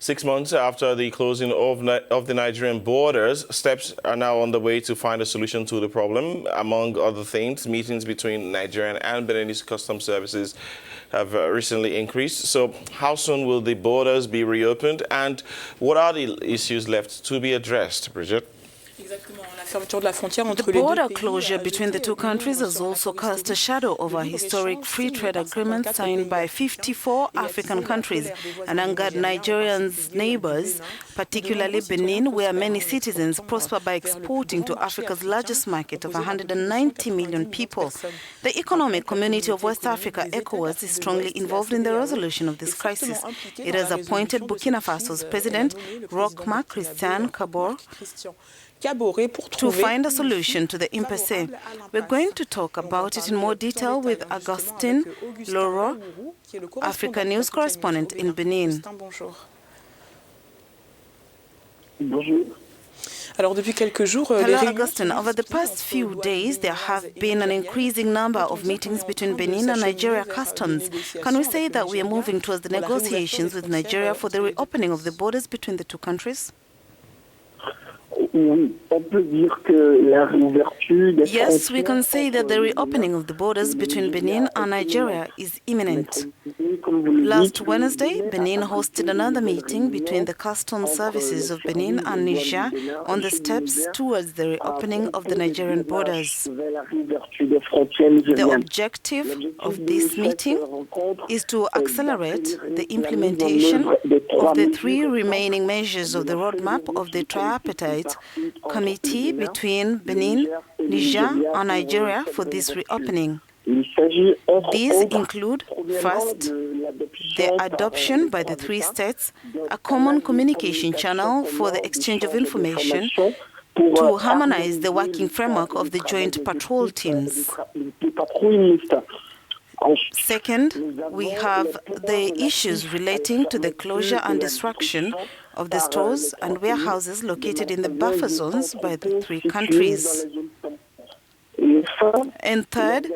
6 months after the closing of the Nigerian borders, steps are now on the way to find a solution to the problem. Among other things, meetings between Nigerian and Beninese customs services have recently increased. So how soon will the borders be reopened, and what are the issues left to be addressed, Bridget? The border closure between the two countries has also cast a shadow over historic free trade agreements signed by 54 African countries and angered Nigerians' neighbors, particularly Benin, where many citizens prosper by exporting to Africa's largest market of 190 million people. The Economic Community of West Africa, ECOWAS, is strongly involved in the resolution of this crisis. It has appointed Burkina Faso's president, Roch-Marc Christian Kabore, to find a solution to the impasse. We're going to talk about it in more detail with Augustin Loro, Africanews correspondent in Benin. Hello, Augustin. Over the past few days, there have been an increasing number of meetings between Benin and Nigeria customs. Can we say that we are moving towards the negotiations with Nigeria for the reopening of the borders between the two countries? Yes, we can say that the reopening of the borders between Benin and Nigeria is imminent. Last Wednesday, Benin hosted another meeting between the customs services of Benin and Niger on the steps towards the reopening of the Nigerian borders. The objective of this meeting is to accelerate the implementation of the 3 remaining measures of the roadmap of the tripartite committee between Benin, Niger, and Nigeria for this reopening. These include, first, the adoption by the 3 states a common communication channel for the exchange of information to harmonize the working framework of the joint patrol teams. Second, we have the issues relating to the closure and destruction of the stores and warehouses located in the buffer zones by the 3 countries. And third,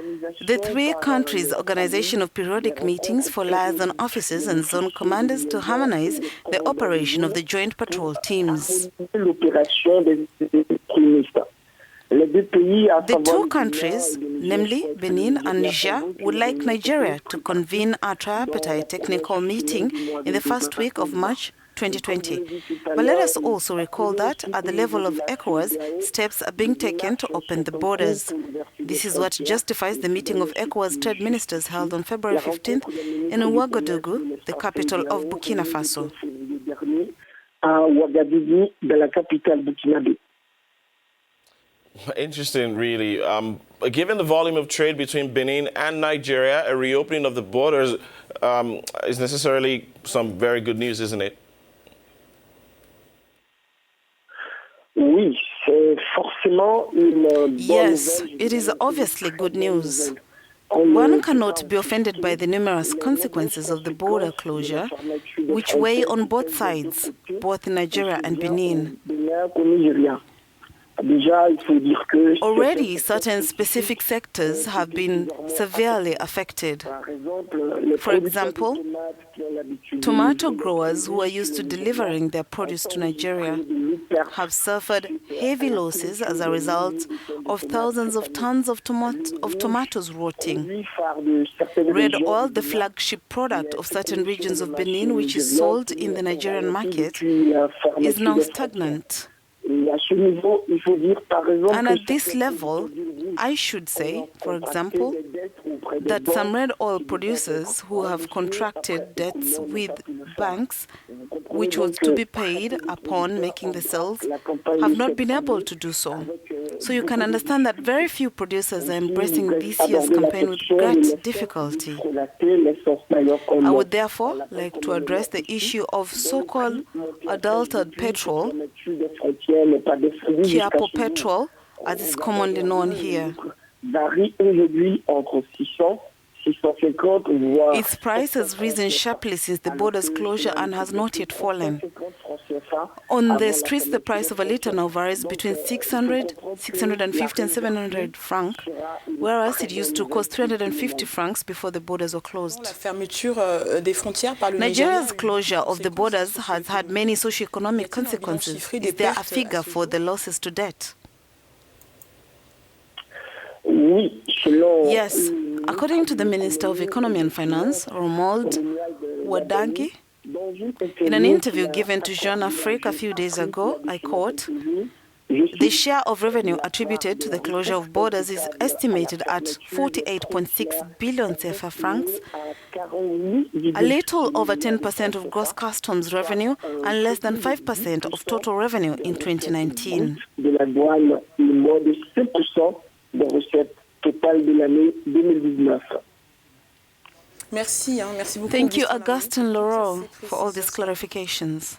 the 3 countries' organization of periodic meetings for liaison officers and zone commanders to harmonize the operation of the joint patrol teams. The 2 countries, namely Benin and Niger, would like Nigeria to convene a tripartite technical meeting in the first week of March 2020. But let us also recall that at the level of ECOWAS, steps are being taken to open the borders. This is what justifies the meeting of ECOWAS trade ministers held on February 15th in Ouagadougou, the capital of Burkina Faso. Interesting, really. Given the volume of trade between Benin and Nigeria, a reopening of the borders is necessarily some very good news, isn't it? Yes, it is obviously good news. One cannot be offended by the numerous consequences of the border closure, which weigh on both sides, both Nigeria and Benin. Already, certain specific sectors have been severely affected. For example, tomato growers who are used to delivering their produce to Nigeria have suffered heavy losses as a result of thousands of tons of tomatoes rotting. Red oil, the flagship product of certain regions of Benin, which is sold in the Nigerian market, is now stagnant. And at this level, I should say, for example, that some red oil producers who have contracted debts with banks, which was to be paid upon making the sales, have not been able to do so. So you can understand that very few producers are embracing this year's campaign with great difficulty. I would therefore like to address the issue of so-called adulterated petrol, Kiapo petrol, as is commonly known here. Its price has risen sharply since the border's closure and has not yet fallen. On the streets, the price of a litre now varies between 600, 650 and 700 francs, whereas it used to cost 350 francs before the borders were closed. Nigeria's closure of the borders has had many socio-economic consequences. Is there a figure for the losses to date? Yes. According to the Minister of Economy and Finance, Romuald Wadangi, in an interview given to Jeune Afrique a few days ago, I quote, "The share of revenue attributed to the closure of borders is estimated at 48.6 billion CFA francs, a little over 10% of gross customs revenue and less than 5% of total revenue in 2019. Thank you, Augustin Leroux, for all these clarifications.